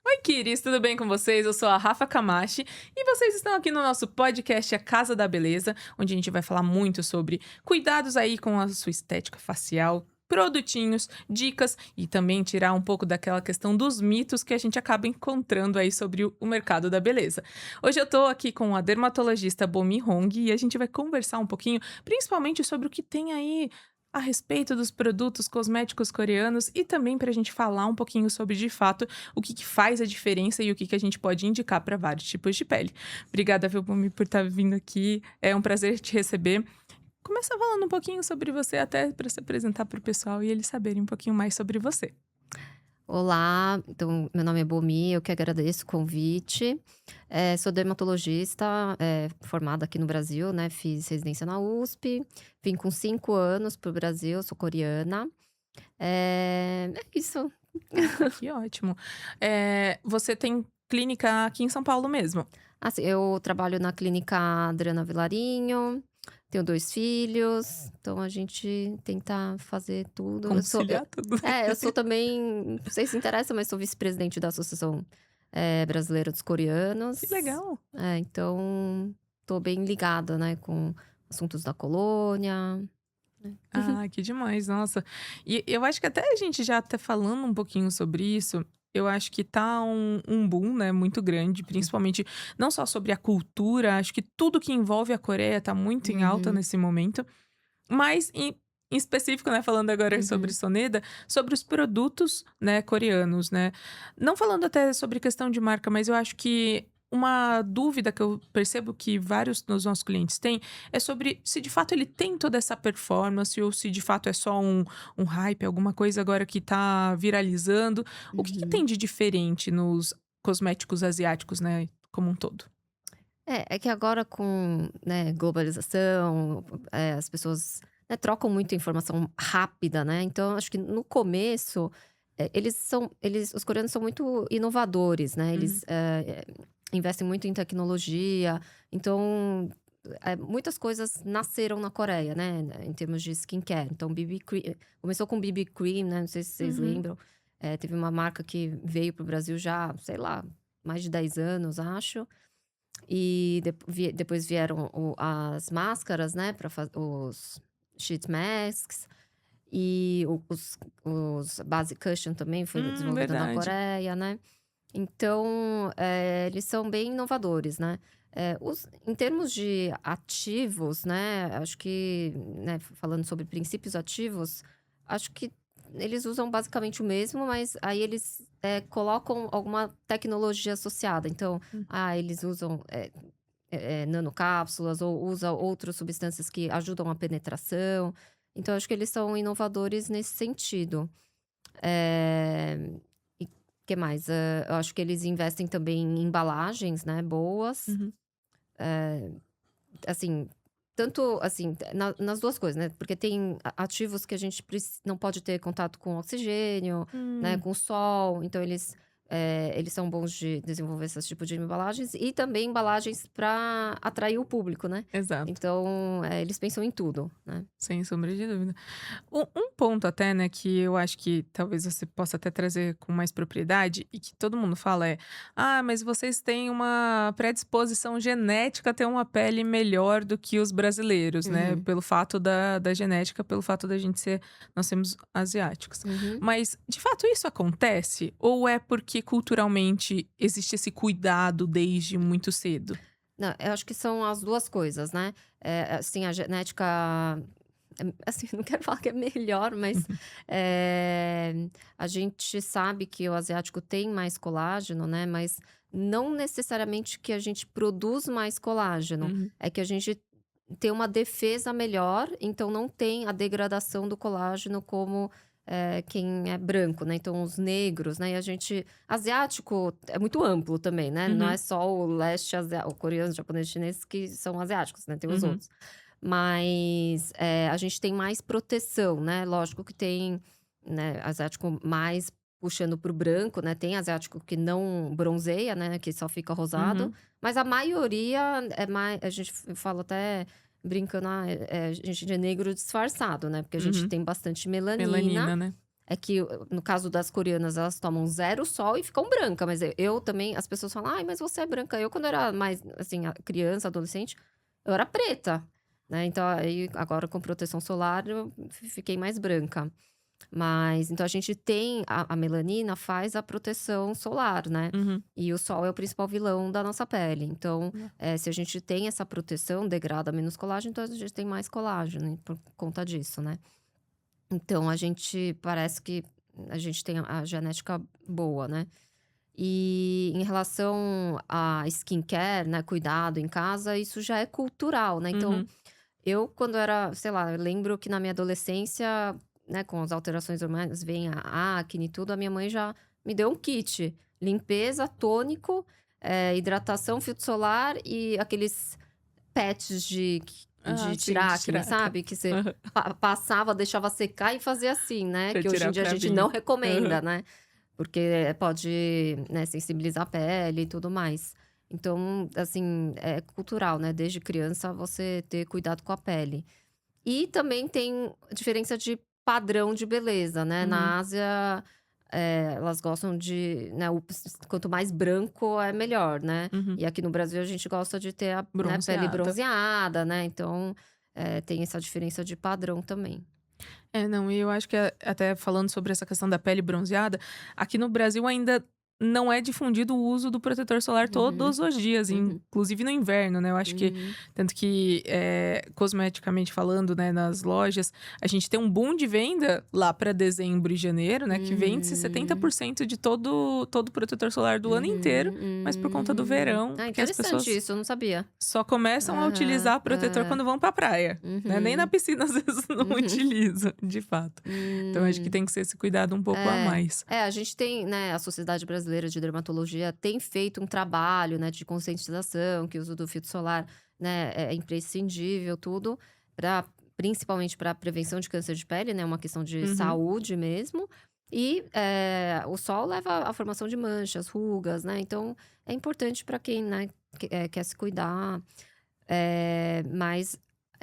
Oi, Kiris, tudo bem com vocês? Eu sou a Rafa Camachi e vocês estão aqui no nosso podcast A Casa da Beleza, onde a gente vai falar muito sobre cuidados aí com a sua estética facial, produtinhos, dicas e também tirar um pouco daquela questão dos mitos que a gente acaba encontrando aí sobre o mercado da beleza. Hoje eu tô aqui com a dermatologista Bomi Hong e a gente vai conversar um pouquinho, principalmente sobre o que tem aí a respeito dos produtos cosméticos coreanos e também para a gente falar um pouquinho sobre, de fato, o que faz a diferença e o que a gente pode indicar para vários tipos de pele. Obrigada, viu, Bumi, por estar vindo aqui. É um prazer te receber. Começa falando um pouquinho sobre você, até para se apresentar para o pessoal e eles saberem um pouquinho mais sobre você. Olá, então meu nome é Bomi, eu que agradeço o convite. Sou dermatologista, formada aqui no Brasil, né, fiz residência na USP, vim com 5 anos para o Brasil, sou coreana. É isso. Ah, que ótimo. Você tem clínica aqui em São Paulo mesmo? Assim, eu trabalho na clínica Adriana Vilarinho, tenho 2 filhos, então a gente tenta fazer tudo. Conciliar tudo. Eu sou também, não sei se interessa, mas sou vice-presidente da Associação, Brasileira dos Que Coreanos. legal. Então tô bem ligada, né, com assuntos da colônia, né. Ah, que demais, nossa. E eu acho que até a gente já tá falando um pouquinho sobre isso, eu acho que tá um boom, né, muito grande, principalmente não só sobre a cultura, acho que tudo que envolve a Coreia tá muito em alta Uhum, nesse momento, mas em específico, né, falando agora sobre uhum, Soneda, sobre os produtos, né, coreanos, né. Não falando até sobre questão de marca, mas eu acho que uma dúvida que eu percebo que vários dos nossos clientes têm, é sobre se de fato ele tem toda essa performance ou se de fato é só um hype, alguma coisa agora que tá viralizando. O que uhum. tem de diferente nos cosméticos asiáticos, né, como um todo? É que agora com, né, globalização, as pessoas, né, trocam muita informação rápida, né, então acho que no começo, eles os coreanos são muito inovadores, né, Uhum. investem muito em tecnologia, então, muitas coisas nasceram na Coreia, né, em termos de skincare, então BB cream começou com BB cream, né, não sei se vocês Uhum. lembram, teve uma marca que veio para o Brasil já, sei lá, mais de 10 anos acho, e depois vieram as máscaras, né, para os sheet masks e os base cushion também foi desenvolvido na Verdade. Coreia, né. Então, eles são bem inovadores, né. Em termos de ativos, né, acho que, né, falando sobre princípios ativos, acho que eles usam basicamente o mesmo, mas aí eles, colocam alguma tecnologia associada. Então, eles usam, nanocápsulas ou usa outras substâncias que ajudam a penetração. Então acho que eles são inovadores nesse sentido. E que mais? Eu acho que eles investem também em embalagens, né, boas. Uhum. Assim, tanto assim, nas 2 coisas, né, porque tem ativos que a gente não pode ter contato com oxigênio, né, Hum. com sol, então eles são bons de desenvolver esse tipo de embalagens e também embalagens para atrair o público, né. Exato. Então, eles pensam em tudo, né. Sem sombra de dúvida. Um ponto até, né, que eu acho que talvez você possa até trazer com mais propriedade e que todo mundo fala é: "Ah, mas vocês têm uma predisposição genética a ter uma pele melhor do que os brasileiros, né, Uhum, pelo fato da genética, pelo fato da gente ser nós sermos asiáticos". uhum. Mas, de fato, isso acontece ou é porque culturalmente existe esse cuidado desde muito cedo? Não, eu acho que são as 2 coisas, né. Assim, a genética, assim, não quero falar que é melhor, mas, a gente sabe que o asiático tem mais colágeno, né, mas não necessariamente que a gente produz mais colágeno, Uhum, é que a gente tem uma defesa melhor, então não tem a degradação do colágeno como, quem é branco, né, então os negros, né, e a gente asiático é muito amplo também, né, não é uhum, só o leste asiático, o coreano, japonês, chinês que são asiáticos, né, tem os uhum, outros. Mas, a gente tem mais proteção, né, lógico que tem, né, asiático mais puxando para o branco, né, tem asiático que não bronzeia, né, que só fica rosado, uhum. mas a maioria é mais, a gente fala até brincando: a gente é negro disfarçado", né, porque a gente Uhum. tem bastante melanina, Melanina, né? é que, no caso das coreanas, elas tomam 0 sol e ficam branca, mas eu também as pessoas falam: "Ai, mas você é branca". Eu, quando era mais, assim, criança, adolescente, eu era preta, né, então aí agora com proteção solar eu fiquei mais branca. Mas então a gente tem a melanina faz a proteção solar, né, Uhum. e o sol é o principal vilão da nossa pele. Então, Né. se a gente tem essa proteção, degrada menos colágeno, então a gente tem mais colágeno por conta disso, né. Então a gente parece que a gente tem a genética boa, né. E em relação a skincare, né, cuidado em casa, isso já é cultural, né. Então, Uhum. eu quando era, sei lá, eu lembro que na minha adolescência, né, com as alterações hormonais, vem a acne e tudo, a minha mãe já me deu um kit: limpeza, tônico, hidratação, filtro solar e aqueles patches Ah, de sim, tirar de acne, tirar tá. sabe, que você Aham. passava, deixava secar e fazia assim, né, Pra que hoje tirar em a dia a gente não cravinho. recomenda, Aham. né, porque pode, né, sensibilizar a pele e tudo mais. Então, assim, é cultural, né, desde criança você ter cuidado com a pele. E também tem diferença de padrão de beleza, né, Uhum. na Ásia, elas gostam de, né, quanto mais branco é melhor, né. Uhum. E aqui no Brasil a gente gosta de ter a, né, pele Bronzeada. bronzeada, né, então, tem essa diferença de padrão também. É, não, e eu acho que até falando sobre essa questão da pele bronzeada, aqui no Brasil ainda não é difundido o uso do protetor solar Uhum, todos os dias, uhum, inclusive no inverno, né? Eu acho que, uhum, tanto que, cosmeticamente falando, né, nas lojas, a gente tem um boom de venda lá para dezembro e janeiro, né, que vende-se uhum, 70% de todo protetor solar do ano inteiro, mas por conta do verão, Ah, porque as interessante pessoas isso, eu não sabia. só começam a Aham, utilizar protetor é. quando vão pra praia, né, nem na Uhum, piscina às vezes não uhum, utilizam, de fato. Então acho que hum. tem que ser esse cuidado um pouco a É, mais. a gente tem, né, a Sociedade Brasileira de Dermatologia tem feito um trabalho, né, de conscientização, que o uso do filtro solar, né, é imprescindível, tudo, para principalmente para prevenção de câncer de pele, né, uma questão de Uhum. saúde mesmo. E o sol leva à formação de manchas, rugas, né? Então é importante para quem, né, quer se cuidar. Mas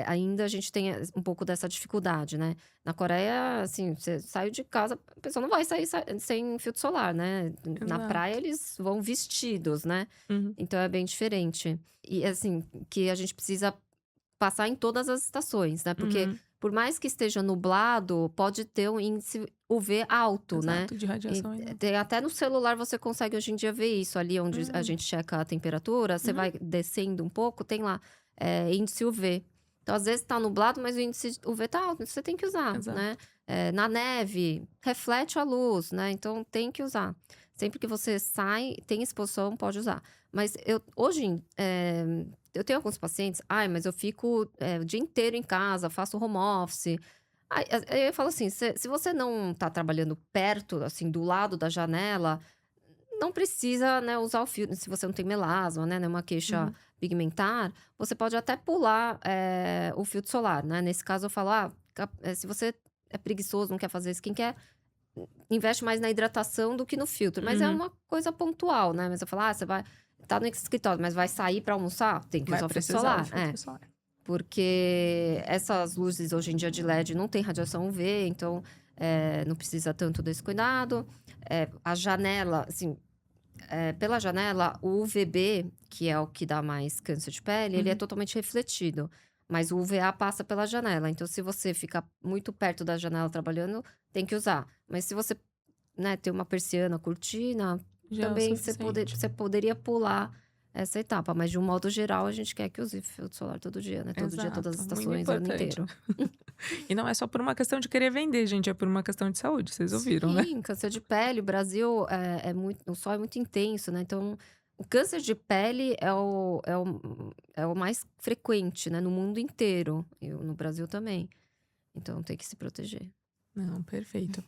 ainda a gente tem um pouco dessa dificuldade, né. Na Coreia, assim, você saiu de casa, a pessoa não vai sair sem filtro solar, né. Na praia Exato. eles vão vestidos, né. Uhum. Então é bem diferente. E, assim, que a gente precisa passar em todas as estações, né, porque Uhum. por mais que esteja nublado, pode ter um índice UV alto, né. Exato, de E radiação ainda. tem até no celular você consegue hoje em dia ver isso, ali onde a Hum. gente checa a temperatura, você Uhum. vai descendo um pouco, tem lá, índice UV. Então, às vezes tá nublado, mas o índice UV tá alto, você tem que usar, né. Exato. Na neve, reflete a luz, né, então tem que usar. Sempre que você sai, tem exposição, pode usar. Mas eu tenho alguns pacientes: "Ai, mas eu fico, o dia inteiro em casa, faço home office". Aí eu falo assim: Se você não tá trabalhando perto, assim, do lado da janela, não precisa, né, usar o filtro. Se você não tem melasma, né, nenhuma queixa Uhum. pigmentar, você pode até pular, o filtro solar, né. Nesse caso eu falo: se você é preguiçoso, não quer fazer skincare, investe mais na hidratação do que no filtro". Mas é Uhum. uma coisa pontual, né. Mas eu falo: você vai tá no escritório, mas vai sair para almoçar? Tem que Vai usar o filtro precisar o solar. filtro solar. Porque essas luzes hoje em dia de LED não tem radiação UV, então, não precisa tanto desse cuidado. A janela, assim, pela janela, o UVB, que é o que dá mais câncer de pele, ele é Uhum. totalmente refletido, mas o UVA passa pela janela. Então, se você ficar muito perto da janela trabalhando, tem que usar. Mas se você, né, ter uma persiana, cortina, Já é o também suficiente. você poderia pular essa etapa, mas de um modo geral a gente quer que use filtro solar todo dia, né, todo dia, todas as Exato, muito estações, o ano importante. inteiro. E não é só por uma questão de querer vender, gente, é por uma questão de saúde, vocês ouviram, né? Sim, câncer de pele, o Brasil é muito, o sol é muito intenso, né, então o câncer de pele é o mais frequente, né, no mundo inteiro, e no Brasil também, então tem que se proteger. Não, perfeito.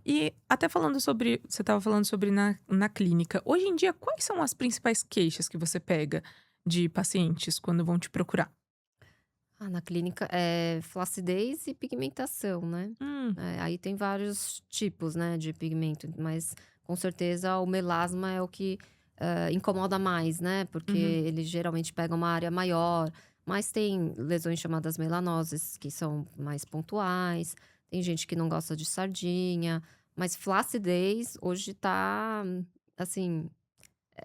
E até falando sobre você estava falando sobre na clínica. Hoje em dia, quais são as principais queixas que você pega de pacientes quando vão te procurar? Na clínica é flacidez e pigmentação, né. Hum. Aí tem vários tipos, né, de pigmento, mas com certeza o melasma é o que, incomoda mais, né, porque Uhum. ele geralmente pega uma área maior, mas tem lesões chamadas melanoses que são mais pontuais, tem gente que não gosta de sardinha, Mas flacidez hoje tá, assim,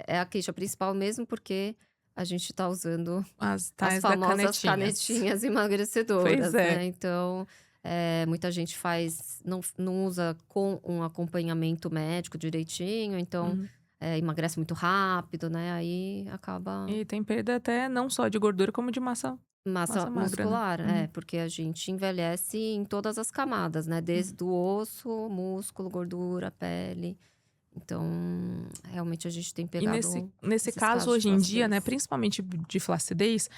é a queixa principal mesmo, porque a gente tá usando As as tais da famosas canetinhas. canetinhas Pois emagrecedoras, é. né. Então, muita gente faz não usa com um acompanhamento médico direitinho, então, Uhum. emagrece muito rápido, né, aí acaba E tem perda até não só de gordura, como de massa massa magra, né. muscular, Uhum. porque a gente envelhece em todas as camadas, né, Uhum. desde o osso, músculo, gordura, pele. Então, realmente a gente tem E nesse pegado nesse esses caso, casos de hoje em dia, né, flacidez. principalmente de flacidez,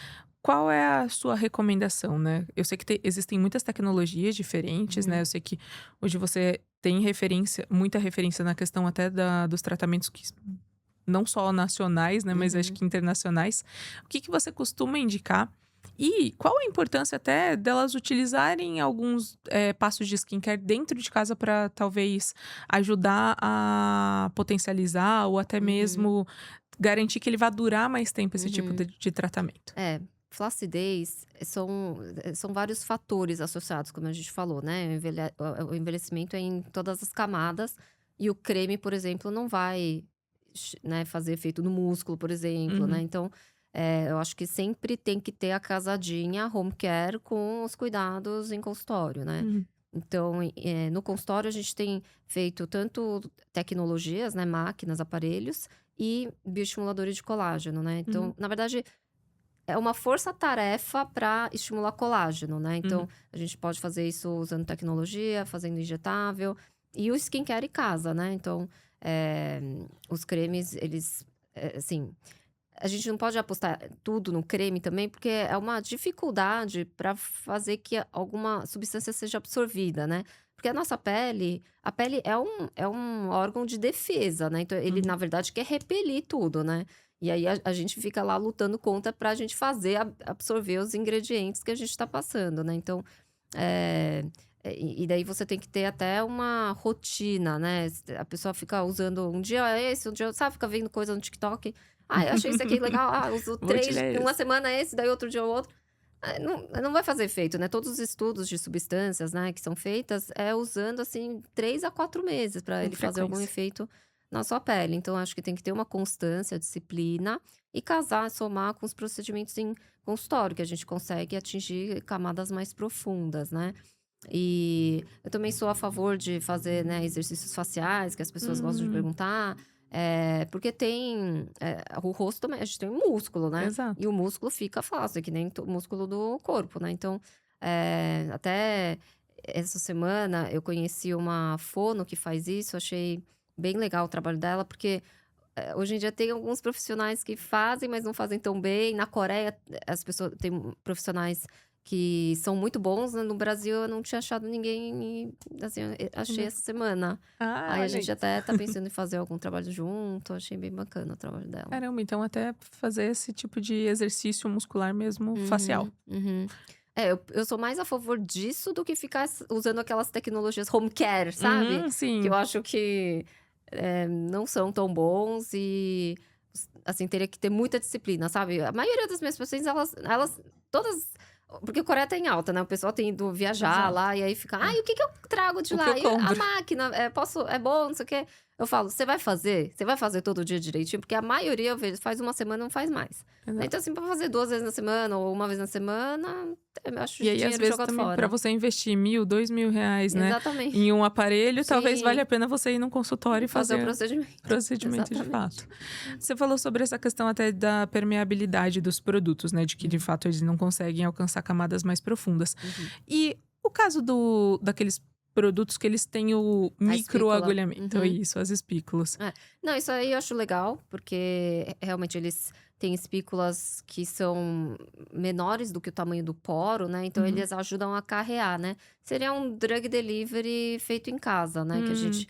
qual é a sua recomendação, né? Eu sei que existem muitas tecnologias diferentes, né? Uhum, Eu sei que hoje você tem muita referência na questão até dos tratamentos que não só nacionais, né, mas acho uhum, que internacionais. O que que você costuma indicar? E qual a importância até delas utilizarem alguns passos de skincare dentro de casa para talvez ajudar a potencializar ou até uhum, mesmo garantir que ele vá durar mais tempo esse tipo uhum. de tratamento? É, flacidez são vários fatores associados, como a gente falou, né? O envelhecimento é em todas as camadas e o creme, por exemplo, não vai, né, fazer efeito no músculo, por exemplo, né? Uhum, Então, eu acho que sempre tem que ter a casadinha home care com os cuidados em consultório, né? uhum, Então, no consultório a gente tem feito tanto tecnologias, né, máquinas, aparelhos e bioestimuladores de colágeno, né? uhum, Então, na verdade, é uma força-tarefa para estimular colágeno, né, então uhum, a gente pode fazer isso usando tecnologia, fazendo injetável e o skincare em casa, né, então, eh, os cremes eles, assim, a gente não pode apostar tudo no creme também, porque é uma dificuldade para fazer que alguma substância seja absorvida, né. Porque a pele é um órgão de defesa, né, então ele na uhum. verdade quer repelir tudo, né. E aí a gente fica lá lutando contra para a gente fazer absorver os ingredientes que a gente está passando, né. Então, eh, e daí você tem que ter até uma rotina, né, a pessoa fica usando um dia é esse, um dia sabe, fica vendo coisa no TikTok. "Ai, achei esse aqui legal, uso Vou 3 utilizar uma esse. semana esse, daí outro dia o outro". Não vai fazer efeito, né. Todos os estudos de substâncias, né, que são feitas, é usando, assim, 3 a 4 meses para Com ele fazer algum frequência. efeito na sua pele. Então acho que tem que ter uma constância, disciplina e casar, somar com os procedimentos em consultório, que a gente consegue atingir camadas mais profundas, né. E eu também sou a favor de fazer, né, exercícios faciais, que as pessoas gostam de Hum, perguntar, porque tem, o rosto também, a gente tem um músculo, né, e exato. o músculo fica fácil, é que nem o músculo do corpo, né. Então, até essa semana eu conheci uma fono que faz isso, achei bem legal o trabalho dela, porque, hoje em dia tem alguns profissionais que fazem, mas não fazem tão bem. Na Coreia, as pessoas tem profissionais que são muito bons, né, no Brasil eu não tinha achado ninguém e, assim, achei Entendeu? essa semana. Ah, Aí a olha gente aí. até tá pensando em fazer algum trabalho junto, achei bem bacana o trabalho dela. Caramba, então até fazer esse tipo de exercício muscular mesmo facial. Uhum, uhum. É, eu sou mais a favor disso do que ficar usando aquelas tecnologias home care, sabe? Que eu Sim. acho que, não são tão bons e, assim, teria que ter muita disciplina, sabe? A maioria das minhas pacientes, elas todas porque o Coreia tá em alta, né, o pessoal tem ido viajar Exato. lá e aí fica: É. "Ai, o que que eu trago de O que eu lá? E a compro. máquina, é bom, não sei o quê". Eu falo: "Você vai fazer? Você vai fazer todo dia direitinho?" Porque a maioria eu vejo, faz uma semana, não faz mais. Então, Exato. assim, pra fazer 2 vezes na semana ou uma vez na semana, eu acho E aí, às dinheiro vezes, jogado também para fora. você investir 1.000, R$ 2.000, né, Exatamente. em um aparelho, talvez valha a Sim, pena você ir num consultório e fazer o fazer procedimento. procedimento de Exatamente. fato. Você falou sobre essa questão até da permeabilidade dos produtos, né, de que de Uhum, fato eles não conseguem alcançar camadas mais profundas. uhum. E o caso daqueles produtos que eles têm o A espícula. microagulhamento, é Uhum. isso, as espículas. É. Não, isso aí eu acho legal, porque realmente eles têm espículas que são menores do que o tamanho do poro, né, então Uhum. eles ajudam a carrear, né. Seria um drug delivery feito em casa, né, que a Hum, gente,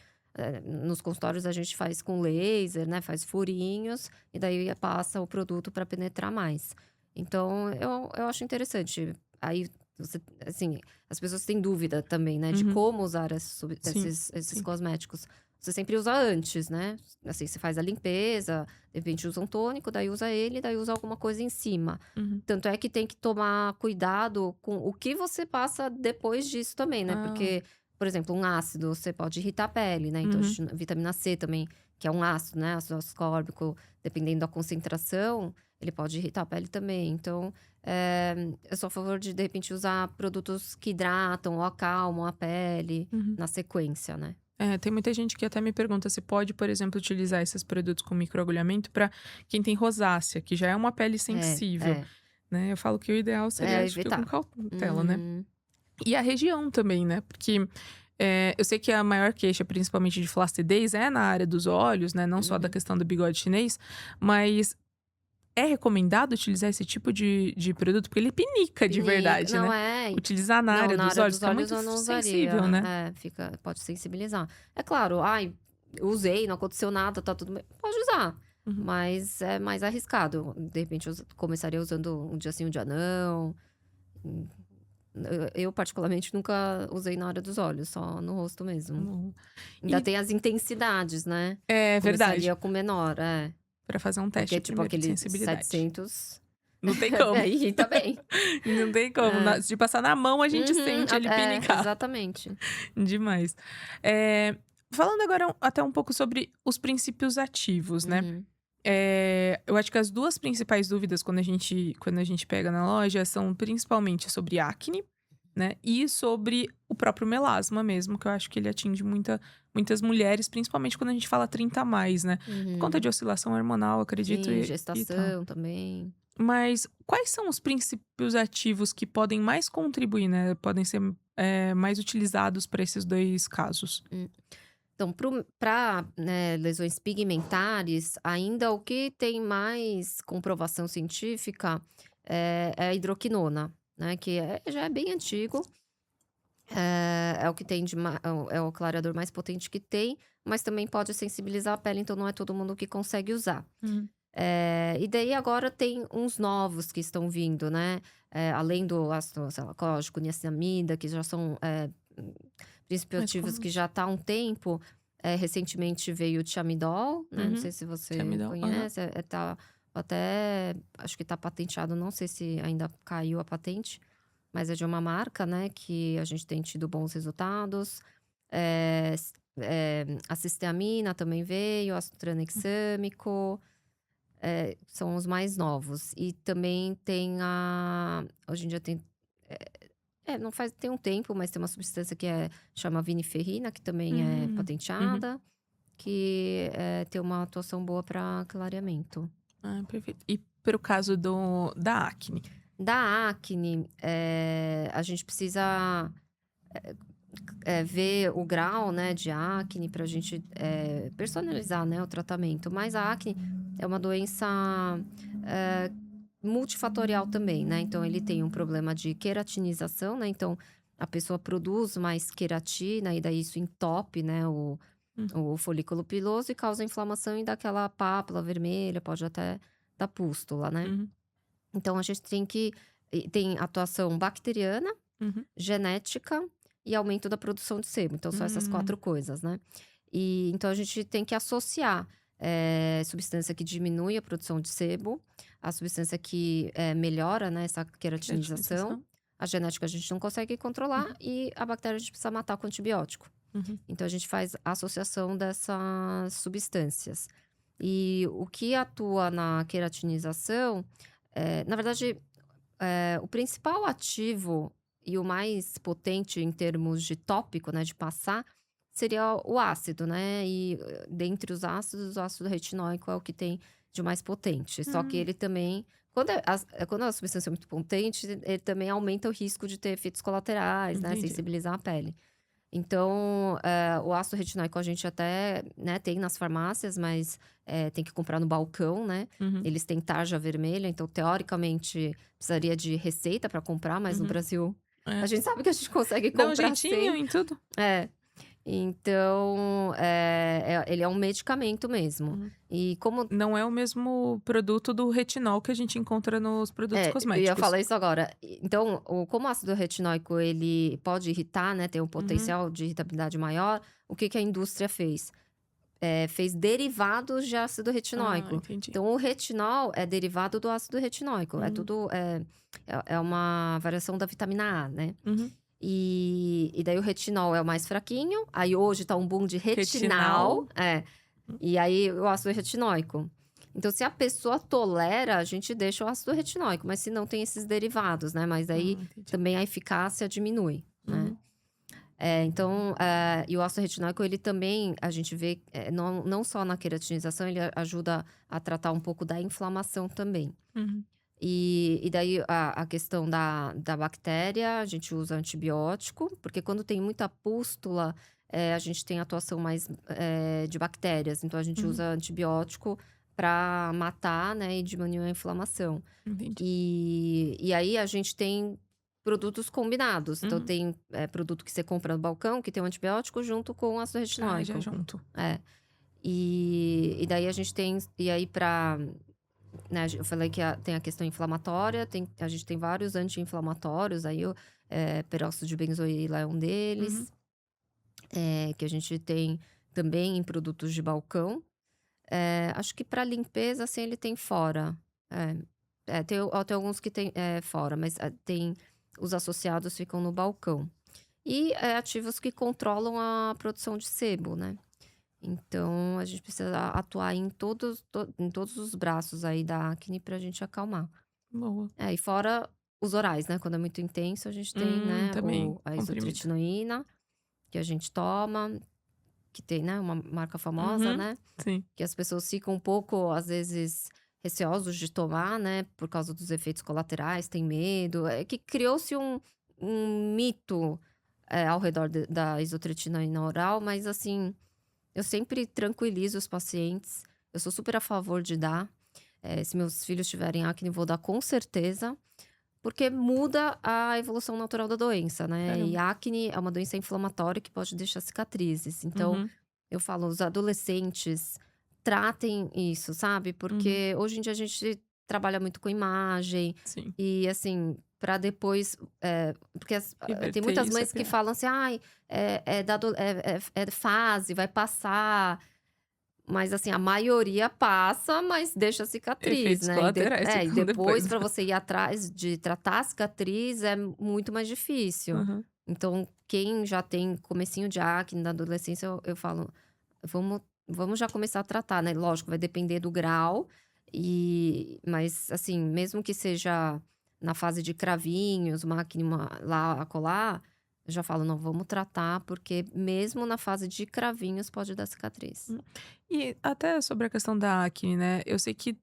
nos consultórios a gente faz com laser, né, faz furinhos, e daí passa o produto para penetrar mais. Então eu acho interessante. Aí você assim, as pessoas têm dúvida também, né, de uhum. como usar Sim, esses sim. cosméticos. Você sempre usa antes, né. Assim, você faz a limpeza, de repente usa um tônico, daí usa ele, daí usa alguma coisa em cima. Uhum. Tanto é que tem que tomar cuidado com o que você passa depois disso também, né, Ah, porque por exemplo, um ácido, você pode irritar a pele, né? Então, vitamina C também, que é um ácido, né? Ácido ascórbico, dependendo da concentração, ele pode irritar a pele também. Então, eu sou a favor de repente, usar produtos que hidratam ou acalmam a pele na sequência, né? Tem muita gente que até me pergunta se pode, por exemplo, utilizar esses produtos com microagulhamento para quem tem rosácea, que já é uma pele sensível, né? Eu falo que o ideal seria acho que com evitar. cautela, né? E a região também, né? Porque eu sei que a maior queixa, principalmente de flacidez, é na área dos olhos, né? Não só da questão do bigode chinês, mas é recomendado utilizar esse tipo de produto? Porque ele pinica de verdade, Não né? é. Utilizar na Não, área na dos área olhos, dos que é olhos muito eu não sensível, usaria. né? Pode sensibilizar. É claro, ai, usei, não aconteceu nada, tá tudo bem. Pode usar. Mas é mais arriscado. De repente, eu começaria usando um dia sim, um dia não. Eu, particularmente, nunca usei na área dos olhos, só no rosto mesmo. Ainda E tem as intensidades, né? é verdade. Começaria com menor, Pra fazer um teste Porque, tipo, primeiro de aquele sensibilidade. 700... Não tem como. irrita bem. Não tem como. De passar na mão, a gente sente ele pinicar. Exatamente. Demais. Falando agora até um pouco sobre os princípios ativos, né? Eu acho que as duas principais dúvidas quando a gente pega na loja são principalmente sobre acne, né? E sobre o próprio melasma mesmo, que eu acho que ele atinge muitas mulheres, principalmente quando a gente fala 30 a mais, né? Por conta de oscilação hormonal, acredito. Sim, E tal. gestação também. Mas quais são os princípios ativos que podem mais contribuir, né? Podem ser mais utilizados para esses dois casos? Então, para lesões pigmentares, ainda o que tem mais comprovação científica é a hidroquinona, né? Que já é bem antigo. É o que tem é o clareador mais potente que tem, mas também pode sensibilizar a pele, então não é todo mundo que consegue usar. E daí agora tem uns novos que estão vindo, né? Além do ácido salacólico, niacinamida, que já são princípios ativos que já está há um tempo. Recentemente veio o Thiamidol, né? Não sei se você conhece. Acho que está patenteado, não sei se ainda caiu a patente, mas é de uma marca, né? Que a gente tem tido bons resultados. A cisteamina também veio, ácido tranexâmico. São os mais novos. E também tem hoje em dia tem... não faz... Tem um tempo, mas tem uma substância que chama viniferrina, que também é patenteada. Que tem uma atuação boa para clareamento. Perfeito. E para o caso da acne? Da acne, a gente precisa ver o grau, né, de acne para a gente personalizar, né, o tratamento. Mas a acne é uma doença multifatorial também, né? Então, ele tem um problema de queratinização, né? Então, a pessoa produz mais queratina e daí isso entope, né, o folículo piloso e causa inflamação e dá aquela pápula vermelha, pode até dar pústula, né? Então, a gente tem atuação bacteriana, genética e aumento da produção de sebo. Então, são essas 4 coisas, né? E então, a gente tem que associar substância que diminui a produção de sebo, a substância que melhora, né, essa queratinização. A genética a gente não consegue controlar e a bactéria a gente precisa matar com antibiótico. Então, a gente faz a associação dessas substâncias. E o que atua na queratinização, na verdade, o principal ativo e o mais potente em termos de tópico, né, de passar, seria o ácido, né? E dentre os ácidos, o ácido retinóico é o que tem de mais potente. Só que ele também... Quando a substância é muito potente, ele também aumenta o risco de ter efeitos colaterais, né? Sensibilizar a pele. Então, o ácido retinóico a gente até, né, tem nas farmácias, mas tem que comprar no balcão, né? Eles têm tarja vermelha, então, teoricamente, precisaria de receita para comprar, mas no Brasil, a gente sabe que a gente consegue comprar Dá um jeitinho em tudo. Então, ele é um medicamento mesmo. E como... Não é o mesmo produto do retinol que a gente encontra nos produtos cosméticos. Eu ia falar isso agora. Então, como o ácido retinóico, ele pode irritar, né? Tem um potencial de irritabilidade maior. O que a indústria fez? Fez derivados de ácido retinóico. Entendi. Então, o retinol é derivado do ácido retinóico. É tudo... É uma variação da vitamina A, né? E daí o retinol é o mais fraquinho. Aí hoje tá um boom de retinal. Retinal. E aí o ácido retinóico. Então, se a pessoa tolera, a gente deixa o ácido retinóico, mas se não tem esses derivados, né? Mas aí Entendi. também a eficácia diminui, né? Uhum. Então, e o ácido retinóico, ele também, a gente vê, não só na queratinização, ele ajuda a tratar um pouco da inflamação também. Uhum. E daí a questão da bactéria, a gente usa antibiótico, porque quando tem muita pústula, a gente tem atuação mais de bactérias, então a gente Uhum. usa antibiótico para matar, né, e diminuir a inflamação. Entendi. E aí a gente tem produtos combinados, então Uhum. tem produto que você compra no balcão, que tem um antibiótico junto com ácido Ah, já retinóico. junto. É. E daí a gente tem. E aí, pra. Né, eu falei que tem a questão inflamatória, a gente tem vários anti-inflamatórios, aí o peróxido de benzoíla é um Uhum. deles, que a gente tem também em produtos de balcão. Acho que para limpeza, assim, ele tem fora. Tem alguns que tem fora, mas tem os associados ficam no balcão. E ativos que controlam a produção de sebo, né? Então, a gente precisa atuar em todos os braços aí da acne pra gente acalmar. Boa. E fora os orais, né? Quando é muito intenso, a gente tem, né, Também. a Comprimido. isotretinoína, que a gente toma, que tem, né, uma marca famosa, Uhum. né? Sim. Que as pessoas ficam um pouco, às vezes, receosos de tomar, né? Por causa dos efeitos colaterais, tem medo. É que criou-se um mito ao redor da isotretinoína oral, mas assim. Eu sempre tranquilizo os pacientes. Eu sou super a favor de dar. Se meus filhos tiverem acne, vou dar com certeza, porque muda a evolução natural da doença, né? E Caramba. acne é uma doença inflamatória que pode deixar cicatrizes. Então, Uhum. eu falo, os adolescentes tratem isso, sabe? Uhum. Porque hoje em dia a gente trabalha muito com imagem Sim. e assim, para depois. Porque tem Reverter muitas isso é mães que pior. falam assim, ai, é fase, vai passar. Mas assim, a maioria passa, mas deixa cicatriz, Efeitos né? colaterais E ficam depois depois. para você ir atrás de tratar a cicatriz é muito mais difícil. Aham. Então, quem já tem comecinho de acne na adolescência, eu falo, vamos, vamos já começar a tratar, né? Lógico, vai depender do grau, mas assim, mesmo que seja na fase de cravinhos, uma acne lá acolá, eu já falo, não, vamos tratar, porque mesmo na fase de cravinhos pode dar cicatriz. Hum. E até sobre a questão da acne, né, eu sei que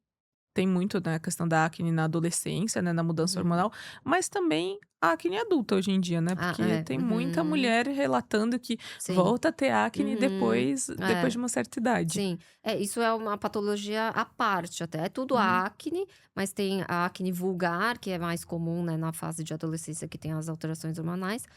tem muito, né, a questão da acne na adolescência, né, na mudança Uhum. hormonal, mas também a acne adulta hoje em dia, né, Ah, porque tem muita uhum. mulher relatando que Sim. volta a ter acne Uhum. depois de uma certa idade. Sim. Isso é uma patologia à parte até. É tudo Uhum. acne, mas tem a acne vulgar, que é mais comum, né, na fase de adolescência, que tem as alterações hormonais.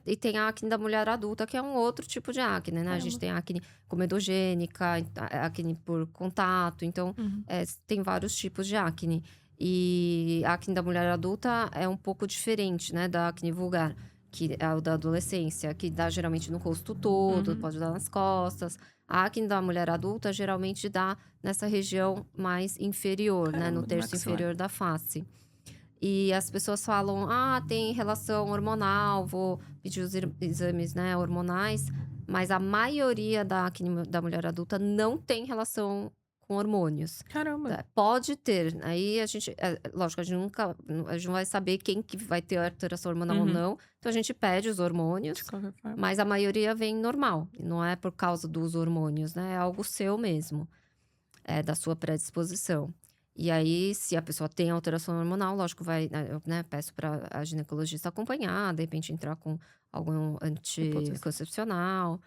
E tem a acne da mulher adulta, que é um outro tipo de acne, né? A gente Caramba. tem a acne comedogênica, a acne por contato. Então, Uhum. tem vários tipos de acne. E a acne da mulher adulta é um pouco diferente, né, da acne vulgar, que é o da adolescência, que dá geralmente no rosto todo, Uhum. pode dar nas costas. A acne da mulher adulta geralmente dá nessa região mais inferior, né, no Caramba, no terço maxilar. inferior da face. E as pessoas falam: "Ah, tem relação hormonal, vou pedir os exames, né, hormonais", mas a maioria da acne da mulher adulta não tem relação com hormônios. Caramba. Pode ter, aí lógico, a gente não vai saber quem que vai ter alteração hormonal ou Uhum. não, então a gente pede os De hormônios, qualquer forma. mas a maioria vem normal, e não é por causa dos hormônios, né, é algo seu mesmo, da sua predisposição. E aí, se a pessoa tem alteração hormonal, lógico, eu, né, peço para a ginecologista acompanhar, de repente entrar com algum Reposição. anticoncepcional,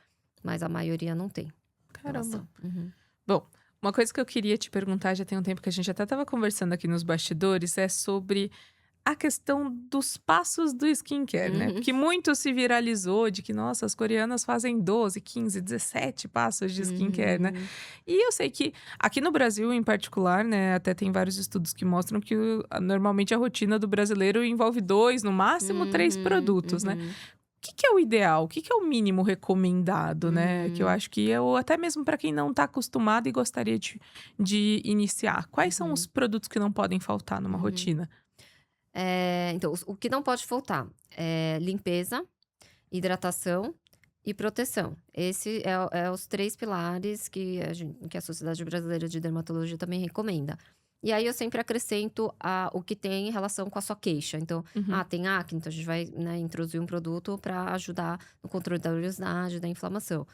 mas a maioria não tem Caramba. relação. Uhum. Bom, uma coisa que eu queria te perguntar, já tem um tempo que a gente até estava conversando aqui nos bastidores, é sobre a questão dos passos do skincare, né? Uhum. Porque muito se viralizou de que, nossa, as coreanas fazem 12, 15, 17 passos de skincare, né? Uhum. E eu sei que aqui no Brasil, em particular, né, até tem vários estudos que mostram que normalmente a rotina do brasileiro envolve 2, no máximo 3 Uhum. produtos, né? Uhum. O que que é o ideal? O que que é o mínimo recomendado, né? Que eu Uhum. acho que eu, até mesmo para quem não tá acostumado e gostaria de iniciar, quais são os Uhum. produtos que não podem faltar numa Uhum. rotina? Então, o que não pode faltar é limpeza, hidratação e proteção. Esse é os 3 pilares que a Sociedade Brasileira de Dermatologia também recomenda. E aí eu sempre acrescento o que tem relação com a sua queixa. Então, Uhum. tem acne, então a gente vai, né, introduzir um produto para ajudar no controle da oleosidade, da inflamação.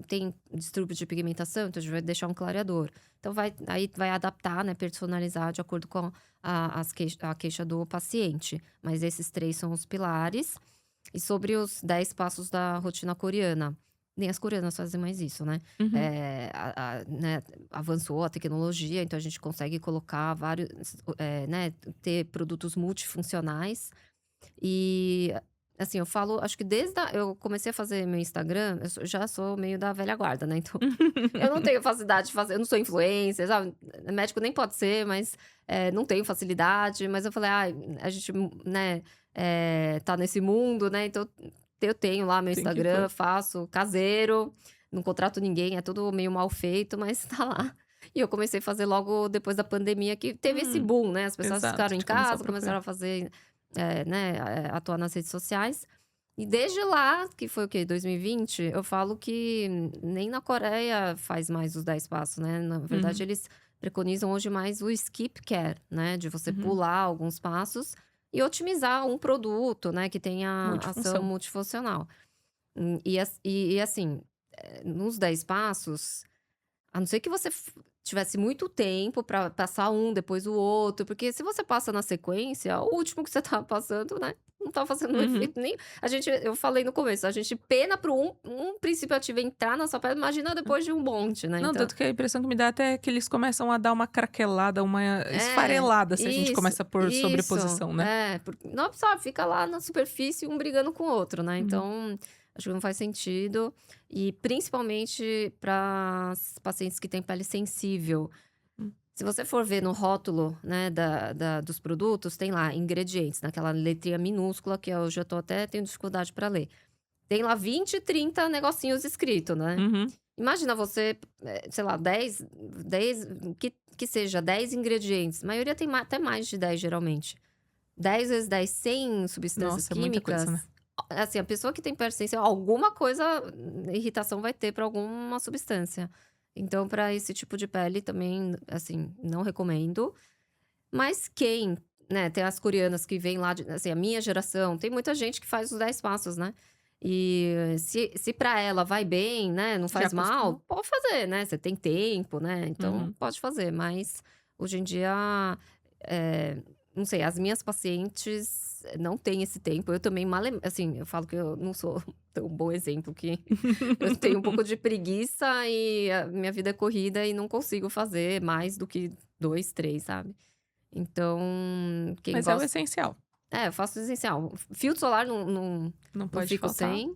Tem distúrbio de pigmentação, então a gente vai deixar um clareador. Então aí vai adaptar, né, personalizar de acordo com a queixa do paciente. Mas esses 3 são os pilares. E sobre os 10 passos da rotina coreana, nem as coreanas fazem mais isso, né? Uhum. Né, avançou a tecnologia, então a gente consegue colocar vários, né, ter produtos multifuncionais. E, assim, eu falo, acho que eu comecei a fazer meu Instagram, já sou meio da velha guarda, né? Então, eu não tenho facilidade de fazer, eu não sou influencer, sabe? Médico nem pode ser, mas não tenho facilidade. Mas eu falei, a gente, né, tá nesse mundo, né? Então, eu tenho lá meu Tem que Instagram, pôr. faço caseiro, não contrato ninguém, é tudo meio mal feito, mas tá lá. E eu comecei a fazer logo depois da pandemia, que teve esse Hum, boom, né? As pessoas exato, ficaram em de começar a casa, procurar. começaram a fazer, né, atuar nas redes sociais. E desde lá, que foi o quê? 2020, eu falo que nem na Coreia faz mais os 10 passos, né? Na verdade, Uhum. eles preconizam hoje mais o skip care, né? De você Uhum. pular alguns passos e otimizar um produto, né? Que tenha ação Multifunção. multifuncional. E assim, nos 10 passos, a não ser que você tivesse muito tempo para passar um, depois o outro, porque se você passa na sequência, o último que você tá passando, né, não tá fazendo Uhum. efeito nem eu falei no começo, a gente pena para um princípio ativo entrar na sua pele, imagina depois de um monte, né, Não, então tanto que a impressão que me dá até é que eles começam a dar uma craquelada, uma esfarelada, se a gente isso, começa por isso, sobreposição, né. não absorve, fica lá na superfície um brigando com o outro, né, Uhum. então acho que não faz sentido, e principalmente para pacientes que têm pele sensível. Hum. Se você for ver no rótulo, né, dos produtos, tem lá ingredientes, naquela letrinha minúscula que eu já tô até tenho dificuldade para ler. Tem lá 20, 30 negocinhos escrito, né. Uhum. Imagina você, sei lá, 10 que seja 10 ingredientes, a maioria tem até mais de 10 geralmente. 10 vezes 10 sem substâncias Nossa, é muita coisa, né. químicas, assim, a pessoa que tem persistência, alguma coisa, irritação vai ter para alguma substância. Então, para esse tipo de pele também, assim, não recomendo. Mas quem, né, tem as coreanas que vêm lá assim, a minha geração, tem muita gente que faz os 10 passos, né. E se para ela vai bem, né, não Já faz mal, acostumou. pode fazer, né, você tem tempo, né, então Uhum. pode fazer. Mas hoje em dia, não sei, as minhas pacientes não têm esse tempo. Eu também assim, eu falo que eu não sou tão bom exemplo, que eu tenho um pouco de preguiça e a minha vida é corrida e não consigo fazer mais do que 2, 3, sabe. Então, quem Mas é o gosta, essencial, eu faço o essencial. Filtro solar não não pode fico faltar. sem.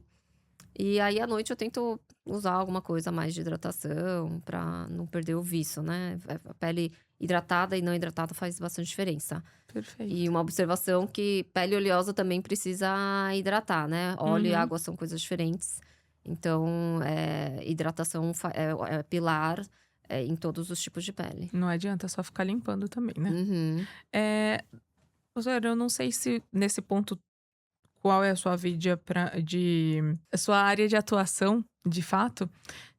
E aí, à noite, eu tento usar alguma coisa mais de hidratação pra não perder o viço, né. A pele hidratada e não hidratada faz bastante diferença. E Perfeito. uma observação que pele oleosa também precisa hidratar, né. Óleo e Uhum. água são coisas diferentes. Então, hidratação é pilar, em todos os tipos de pele. Não adianta só ficar limpando também, né. Uhum. Eh, Rosângela, eu não sei se nesse ponto qual é a sua vidia pra de a sua área de atuação, de fato,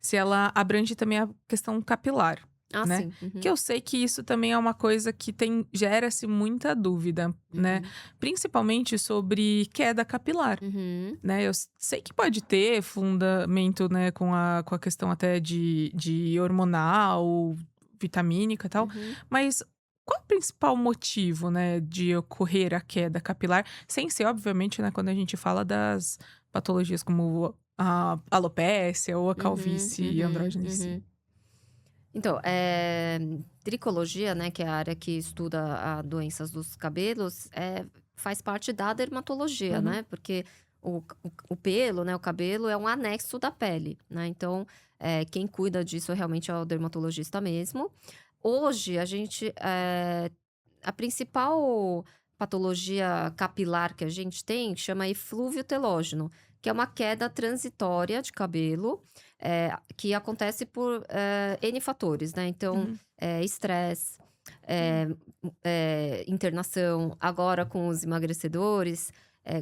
se ela abrange também a questão capilar, Ah, né. sim. Que Uhum. eu sei que isso também é uma coisa que gera-se muita dúvida, né, Uhum. principalmente sobre queda capilar, Uhum. né. Eu sei que pode ter fundamento, né, com a questão até de hormonal, vitamínica, e tal, Uhum. mas qual é o principal motivo, né, de ocorrer a queda capilar? Sem ser, obviamente, né, quando a gente fala das patologias como a alopécia ou a Uhum. calvície Uhum. andrógena em si. Uhum. Então, tricologia, né, que é a área que estuda a doenças dos cabelos, faz parte da dermatologia, Uhum, né, porque o pelo, né, o cabelo é um anexo da pele, né, então, quem cuida disso realmente é o dermatologista mesmo. Hoje a principal patologia capilar que a gente tem chama eflúvio telógeno, que é uma queda transitória de cabelo, que acontece por, N fatores, né. Então, uhum, estresse, eh, internação, agora com os emagrecedores,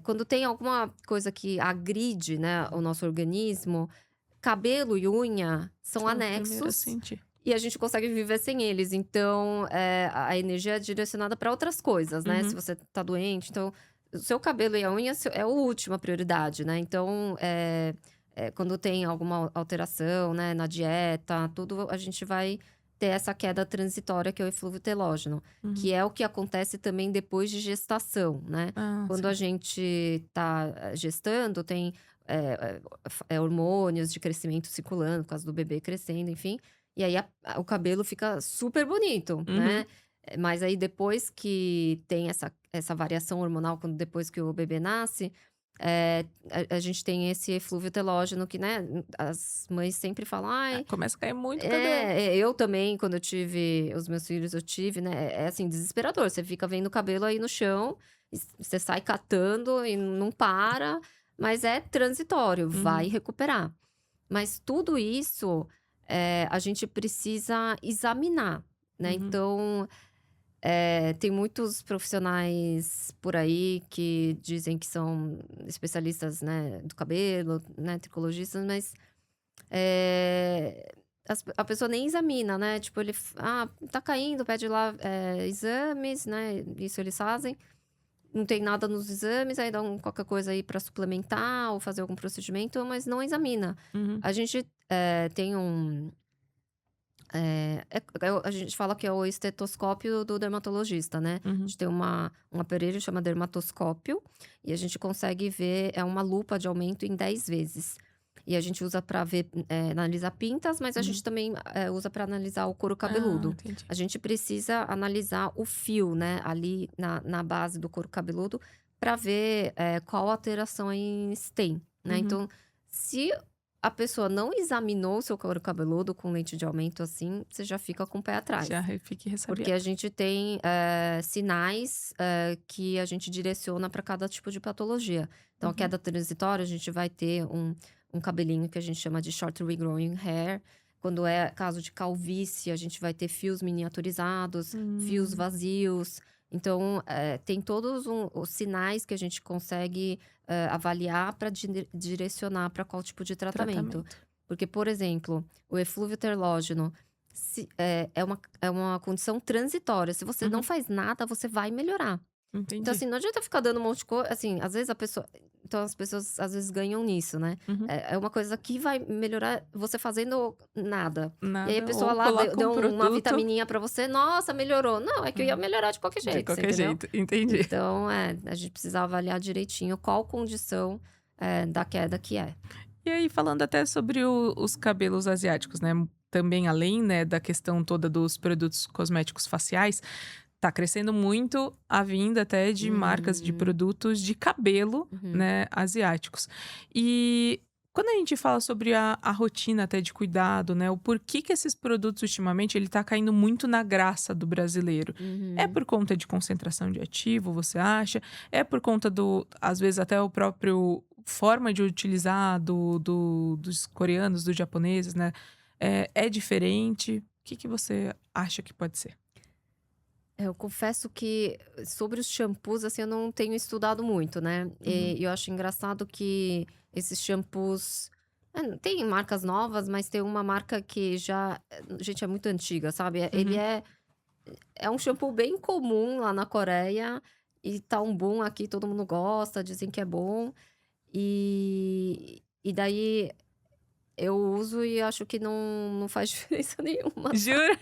quando tem alguma coisa que agride, né, o nosso organismo, cabelo e unha são Sou a primeira a anexos sentir. e a gente consegue viver sem eles. Então, a energia é direcionada para outras coisas, né? Se Uhum, você tá doente, então o seu cabelo e a unha é a última prioridade, né? Então, quando tem alguma alteração, né, na dieta, tudo, a gente vai ter essa queda transitória que é o eflúvio telógeno, uhum. que é o que acontece também depois de gestação, né? Ah, Quando a sim. gente tá gestando, tem hormônios de crescimento circulando, por causa do bebê crescendo, enfim. E aí o cabelo fica super bonito, Uhum, né? Mas aí depois que tem essa variação hormonal, depois que o bebê nasce, a gente tem esse eflúvio telógeno que, né, as mães sempre falam, ai, começa a cair muito cabelo. eu também, quando eu tive os meus filhos, eu tive, né? É assim, desesperador. Você fica vendo o cabelo aí no chão, você sai catando e não para, mas é transitório, vai Uhum, recuperar. Mas tudo isso a gente precisa examinar, né? uhum. Então, tem muitos profissionais por aí que dizem que são especialistas, né, do cabelo, né, tricologistas, mas a pessoa nem examina, né? Tipo, tá caindo, pede lá exames, né? Isso eles fazem. Não tem nada nos exames, aí dá qualquer coisa aí para suplementar ou fazer algum procedimento, mas não examina. Uhum, A gente tem a gente fala que é o estetoscópio do dermatologista, né? A uhum. gente tem um aparelho que chama dermatoscópio e a gente consegue ver, é uma lupa de aumento em 10 vezes. E a gente usa para ver, analisar pintas, mas a gente Uhum. também usa para analisar o couro Ah, cabeludo. entendi. A gente precisa analisar o fio, né, ali na base do couro cabeludo, para ver qual alterações tem, né? Uhum. Então, se a pessoa não examinou o seu couro cabeludo com lente de aumento, assim, você já fica com o pé Já atrás. fique Porque ressabiado. a gente tem, sinais, que a gente direciona para cada tipo de patologia. Então, a Uhum. queda transitória, a gente vai ter um cabelinho que a gente chama de short regrowing hair. Quando é caso de calvície, a gente vai ter fios miniaturizados, fios Hum, vazios. Então, tem todos os sinais que a gente consegue, avaliar para direcionar para qual tipo de tratamento. tratamento. Porque, por exemplo, o eflúvio telógeno, é uma condição transitória. Se você não Uhum, faz nada, você vai melhorar. Então, entendi. assim, não adianta ficar dando um monte de coisa. Assim, às vezes a pessoa. Então, as pessoas às vezes ganham nisso, né? Uhum. É uma coisa que vai melhorar você fazendo nada. E aí a Nada, pessoa ou lá coloca um deu uma produto vitamininha pra você, nossa, melhorou. Não, é que eu ia ah, melhorar de qualquer de jeito, você qualquer entendeu? jeito, entendi. Então, a gente precisa avaliar direitinho qual condição da queda que é. E aí, falando até sobre os cabelos asiáticos, né? Também além, né, da questão toda dos produtos cosméticos faciais, tá crescendo muito a vinda até de marcas de Uhum, produtos de cabelo, uhum, né, asiáticos. E quando a gente fala sobre a rotina até de cuidado, né, o porquê que esses produtos ultimamente ele tá caindo muito na graça do brasileiro. É uhum. por conta de concentração de ativo, você acha? É por conta do, às vezes até o próprio forma de utilizar dos coreanos, dos japoneses, né? É diferente. O que que você acha que pode ser? Eu confesso que sobre os shampoos, assim, eu não tenho estudado muito, né? Uhum, E eu acho engraçado que esses shampoos. Tem marcas novas, mas tem uma marca que já. Gente, é muito antiga, sabe? Ele uhum. é um shampoo bem comum lá na Coreia. E tá um boom aqui, todo mundo gosta, dizem que é bom. E daí eu uso e acho que não faz diferença nenhuma, sabe? Jura?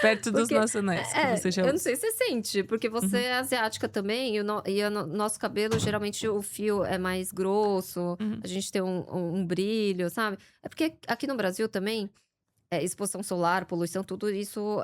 Perto dos Porque nacionais que você já eu não usa. sei se você sente, porque você Uhum, é asiática também, e o nosso cabelo, geralmente, o fio é mais grosso, uhum. a gente tem um brilho, sabe. É porque aqui no Brasil também, exposição solar, poluição, tudo isso,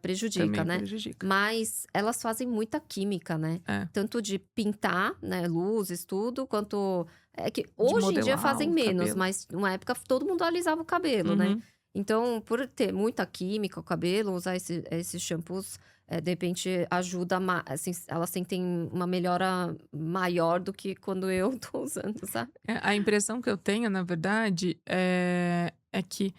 prejudica, Também né. prejudica. Mas elas fazem muita química, né, É, tanto de pintar, né, luzes, tudo, quanto é que de hoje em dia modelar fazem o menos, cabelo. mas numa época todo mundo alisava o cabelo, né. Uhum. Então, por ter muita química o cabelo, usar esses shampoos, de repente ajuda assim, elas sentem uma melhora maior do que quando eu tô usando, sabe. A impressão que eu tenho, na verdade, é que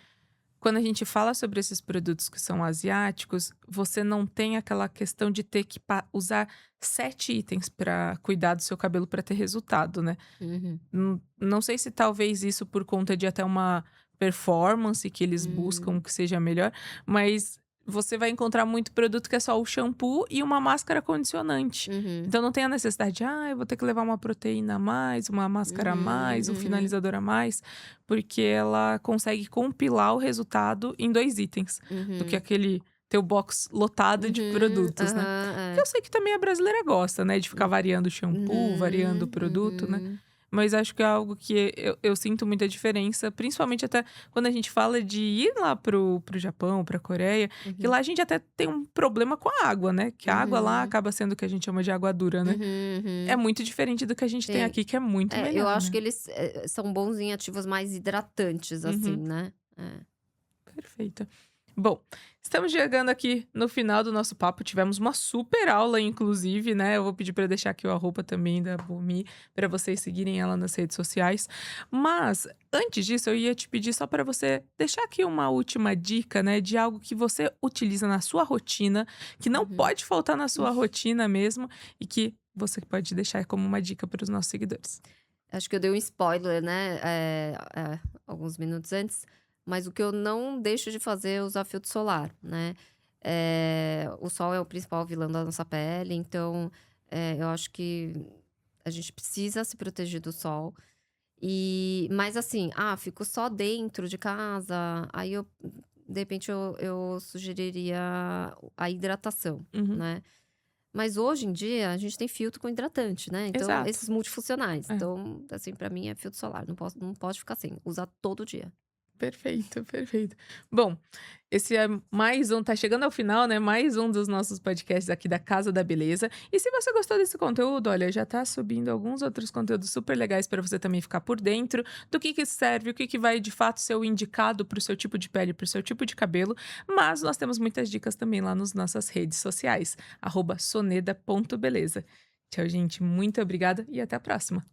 Quando a gente fala sobre esses produtos que são asiáticos, você não tem aquela questão de ter que usar 7 itens para cuidar do seu cabelo para ter resultado, né? Uhum. Não sei se talvez isso por conta de até uma performance que eles buscam Hum. que seja melhor, mas você vai encontrar muito produto que é só o shampoo e uma máscara condicionante. Uhum. Então não tem a necessidade de, eu vou ter que levar uma proteína a mais, uma máscara a Uhum. mais, um Uhum. finalizador a mais, porque ela consegue compilar o resultado em 2 itens, do que Uhum. aquele teu box lotado de Uhum. produtos, né? Aham, Que é. eu sei que também a brasileira gosta, né, de ficar variando o shampoo, variando o Uhum. produto, né. Uhum. Mas acho que é algo que eu sinto muita diferença, principalmente até quando a gente fala de ir lá pro Japão, pra Coreia, que Uhum. lá a gente até tem um problema com a água, né, que a água lá Uhum. acaba sendo o que a gente chama de água dura, né. Uhum. É Uhum. muito diferente do que a gente tem Sim. aqui, que é muito É, eu melhor, acho né. que eles, são bons em ativos mais hidratantes, assim, Uhum. né. É. Perfeito. Bom, estamos chegando aqui no final do nosso papo. Tivemos uma super aula, inclusive, né? Eu vou pedir para deixar aqui o arroba também da Bumi, para vocês seguirem ela nas redes sociais. Mas, antes disso, eu ia te pedir só para você deixar aqui uma última dica, né? De algo que você utiliza na sua rotina, que não Uhum. pode faltar na sua rotina mesmo, e que você pode deixar como uma dica para os nossos seguidores. Acho que eu dei um spoiler, né, alguns minutos antes, mas o que eu não deixo de fazer é usar filtro solar, né. O sol é o principal vilão da nossa pele, então, eu acho que a gente precisa se proteger do sol. Mas assim, fico só dentro de casa, aí eu de repente eu sugeriria a hidratação, Uhum, né. Mas hoje em dia a gente tem filtro com hidratante, né, então exato. esses multifuncionais. É. Então, assim, pra mim é filtro solar, não pode ficar sem, usar todo dia. Perfeito, perfeito. Bom, esse é mais um, tá chegando ao final, né? Mais um dos nossos podcasts aqui da Casa da Beleza. E se você gostou desse conteúdo, olha, já tá subindo alguns outros conteúdos super legais para você também ficar por dentro do que serve, o que vai de fato ser o indicado para o seu tipo de pele, para o seu tipo de cabelo. Mas nós temos muitas dicas também lá nas nossas redes sociais, @soneda.beleza. Tchau, gente. Muito obrigada e até a próxima.